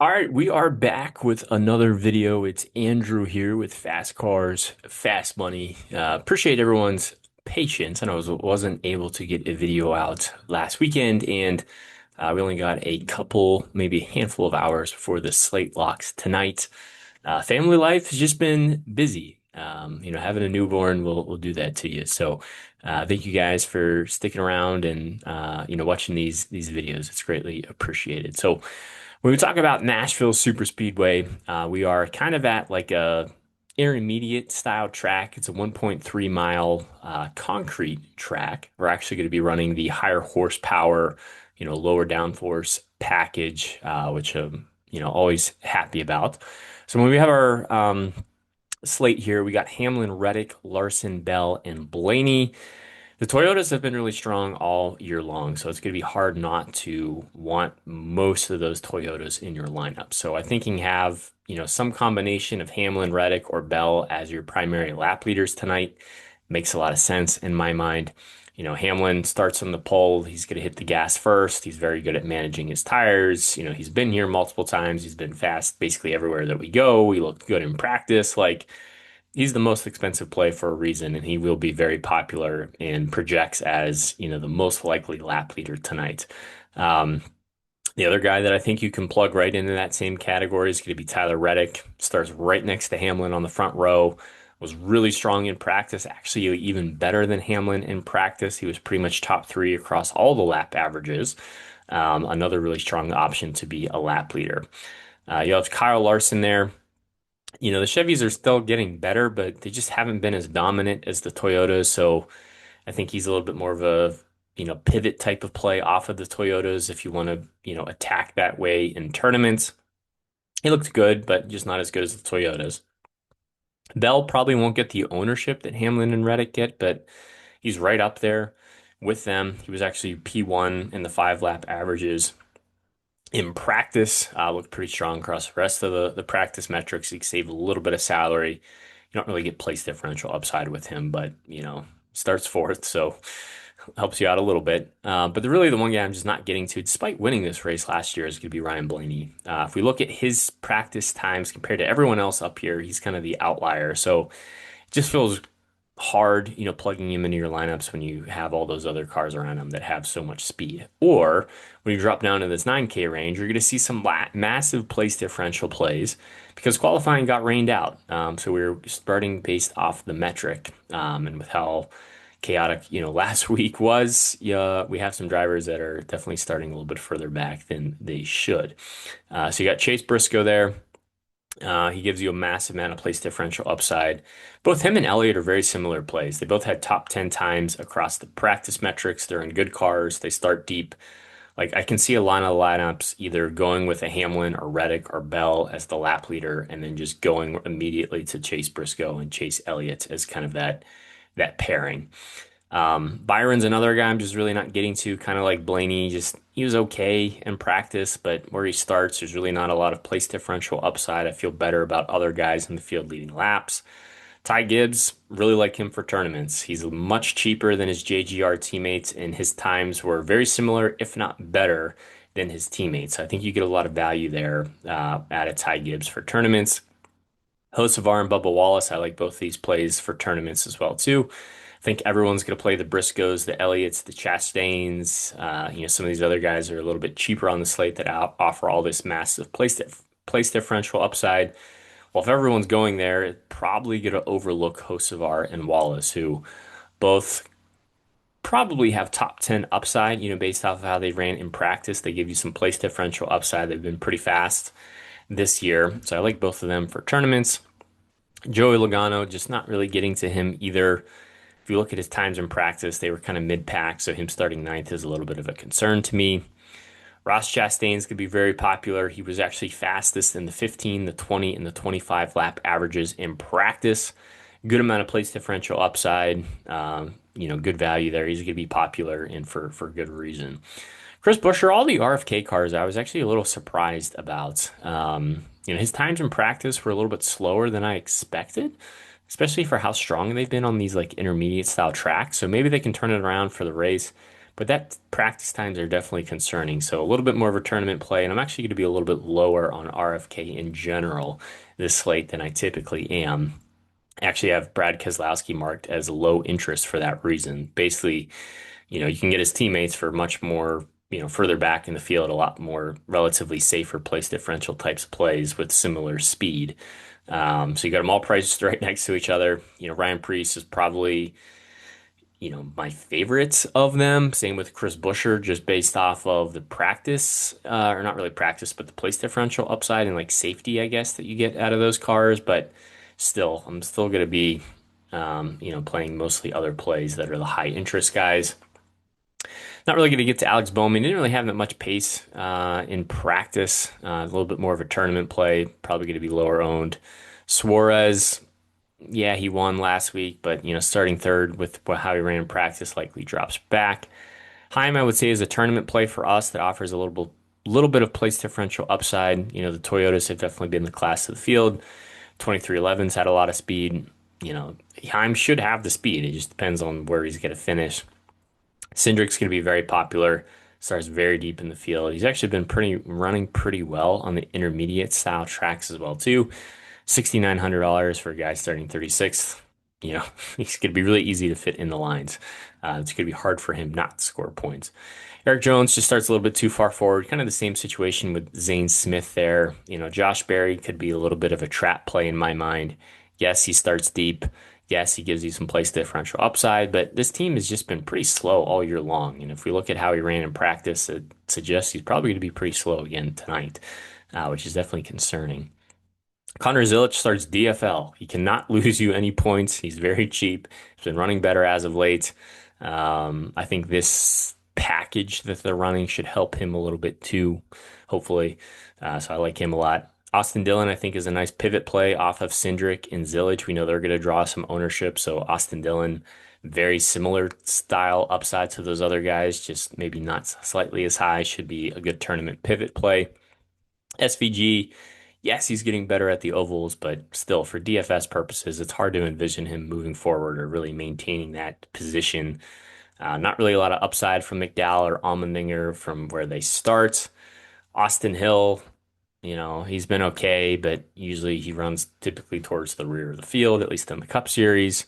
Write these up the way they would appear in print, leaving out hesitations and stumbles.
All right, we are back with another video. It's Andrew here with Fast Cars, Fast Money. Appreciate everyone's patience. I know wasn't able to get a video out last weekend, and we only got a couple, maybe a handful of hours before the slate locks tonight. Family life has just been busy. Having a newborn will do that to you. So, thank you guys for sticking around and watching these videos. It's greatly appreciated. So. When we talk about Nashville Superspeedway, we are kind of at like a intermediate style track. It's a 1.3 mile concrete track. We're actually going to be running the higher horsepower, lower downforce package, which always happy about. So when we have our slate here, we got Hamlin, Reddick, Larson, Bell, and Blaney. The Toyotas have been really strong all year long, so it's going to be hard not to want most of those Toyotas in your lineup. So I think you can have, some combination of Hamlin, Reddick, or Bell as your primary lap leaders tonight. Makes a lot of sense in my mind. Hamlin starts on the pole. He's going to hit the gas first. He's very good at managing his tires. He's been here multiple times. He's been fast basically everywhere that we go. He looked good in practice. Like, he's the most expensive play for a reason, and he will be very popular and projects as, the most likely lap leader tonight. Um, the other guy that I think you can plug right into that same category is going to be Tyler Reddick. Starts right next to Hamlin on the front row. Was really strong in practice, actually even better than Hamlin in practice. He was pretty much top three across all the lap averages. Another really strong option to be a lap leader. You have Kyle Larson there. The Chevys are still getting better, but they just haven't been as dominant as the Toyotas. So I think he's a little bit more of a, pivot type of play off of the Toyotas if you want to, attack that way in tournaments. He looked good, but just not as good as the Toyotas. Bell probably won't get the ownership that Hamlin and Reddick get, but he's right up there with them. He was actually P1 in the 5 lap averages in practice. Looked pretty strong across the rest of the practice metrics. He can save a little bit of salary. You don't really get place differential upside with him, but starts fourth, so helps you out a little bit. But really the one guy I'm just not getting to, despite winning this race last year, is going to be Ryan Blaney. If we look at his practice times compared to everyone else up here, he's kind of the outlier. So it just feels hard, plugging him into your lineups when you have all those other cars around him that have so much speed. Or when you drop down to this 9K range, you're going to see some massive place differential plays because qualifying got rained out. So we were starting based off the metric. And with how chaotic, last week was, yeah, we have some drivers that are definitely starting a little bit further back than they should. So you got Chase Briscoe there. He gives you a massive amount of place differential upside. Both him and Elliott are very similar plays. They both had top 10 times across the practice metrics. They're in good cars. They start deep. Like, I can see a line of lineups either going with a Hamlin or Reddick or Bell as the lap leader and then just going immediately to Chase Briscoe and Chase Elliott as kind of that pairing. Byron's another guy I'm just really not getting to, kind of like Blaney. Just he was okay in practice, but where he starts, there's really not a lot of place differential upside. I feel better about other guys in the field leading laps. Ty Gibbs, really like him for tournaments. He's much cheaper than his JGR teammates, and his times were very similar, if not better, than his teammates. I think you get a lot of value there out of Ty Gibbs for tournaments. Hocevar and Bubba Wallace, I like both these plays for tournaments as well too. I think everyone's going to play the Briscoes, the Elliots, the Chastains. Some of these other guys are a little bit cheaper on the slate that offer all this massive place differential upside. Well, if everyone's going there, it's probably going to overlook Hocevar and Wallace, who both probably have top 10 upside, based off of how they ran in practice. They give you some place differential upside. They've been pretty fast this year. So I like both of them for tournaments. Joey Logano, just not really getting to him either. If you look at his times in practice, they were kind of mid-pack, so him starting ninth is a little bit of a concern to me. Ross Chastain's could be very popular. He was actually fastest in the 15, the 20, and the 25 lap averages in practice. Good amount of place differential upside. Good value there. He's going to be popular and for good reason. Chris Buescher, all the RFK cars, I was actually a little surprised about. His times in practice were a little bit slower than I expected, especially for how strong they've been on these like intermediate style tracks. So maybe they can turn it around for the race. but that practice times are definitely concerning. So a little bit more of a tournament play, and I'm actually going to be a little bit lower on RFK in general this slate than I typically am. Actually, I have Brad Keselowski marked as low interest for that reason. Basically, you can get his teammates for much more, further back in the field, a lot more relatively safer place differential types of plays with similar speed. So you got them all priced right next to each other. Ryan Preece is probably, my favorites of them. Same with Chris Buescher, just based off of the practice, or not really practice, but the place differential upside and like safety, I guess, that you get out of those cars. But still, I'm still going to be, playing mostly other plays that are the high interest guys. Not really going to get to Alex Bowman. Didn't really have that much pace in practice. A little bit more of a tournament play. Probably going to be lower owned. Suarez, yeah, he won last week, but starting third with how he ran in practice likely drops back. Heim, I would say, is a tournament play for us that offers a little bit of place differential upside. The Toyotas have definitely been the class of the field. 2311's had a lot of speed. Heim should have the speed. It just depends on where he's going to finish. Cindric's going to be very popular. Starts very deep in the field. He's actually been running pretty well on the intermediate style tracks as well too. $6,900 for a guy starting 36th. He's going to be really easy to fit in the lines. It's going to be hard for him not to score points. Eric Jones just starts a little bit too far forward. Kind of the same situation with Zane Smith there. Josh Berry could be a little bit of a trap play in my mind. Yes, he starts deep. Yes, he gives you some place differential upside, but this team has just been pretty slow all year long. And if we look at how he ran in practice, it suggests he's probably going to be pretty slow again tonight, which is definitely concerning. Connor Zilic starts DFL. He cannot lose you any points. He's very cheap. He's been running better as of late. I think this package that they're running should help him a little bit too, hopefully. So I like him a lot. Austin Dillon, I think, is a nice pivot play off of Cindric and Zilic. We know they're going to draw some ownership. So Austin Dillon, very similar style upside to those other guys, just maybe not slightly as high, should be a good tournament pivot play. SVG, yes, he's getting better at the ovals, but still, for DFS purposes, it's hard to envision him moving forward or really maintaining that position. Not really a lot of upside from McDowell or Allmendinger from where they start. Austin Hill, he's been okay, but usually he runs typically towards the rear of the field, at least in the Cup Series.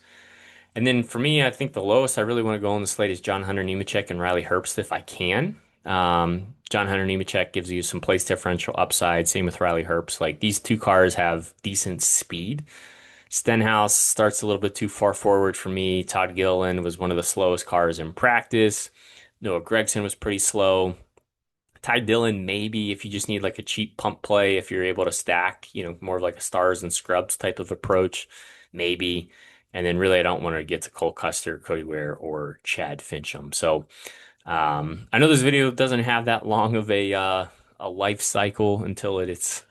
And then for me, I think the lowest I really want to go on the slate is John Hunter Nemechek and Riley Herbst if I can. John Hunter Nemechek gives you some place differential upside. Same with Riley Herbst. Like these two cars have decent speed. Stenhouse starts a little bit too far forward for me. Todd Gilliland was one of the slowest cars in practice. Noah Gragson was pretty slow. Ty Dillon, maybe if you just need like a cheap pump play, if you're able to stack, more of like a stars and scrubs type of approach, maybe. And then really, I don't want to get to Cole Custer, Cody Ware, or Chad Fincham. So I know this video doesn't have that long of a life cycle until it's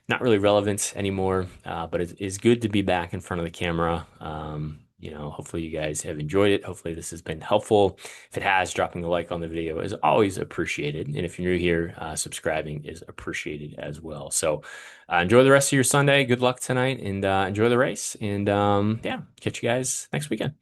not really relevant anymore, but it is good to be back in front of the camera. Hopefully you guys have enjoyed it. Hopefully this has been helpful. If it has, dropping a like on the video is always appreciated. And if you're new here, subscribing is appreciated as well. So enjoy the rest of your Sunday. Good luck tonight and enjoy the race. And yeah, catch you guys next weekend.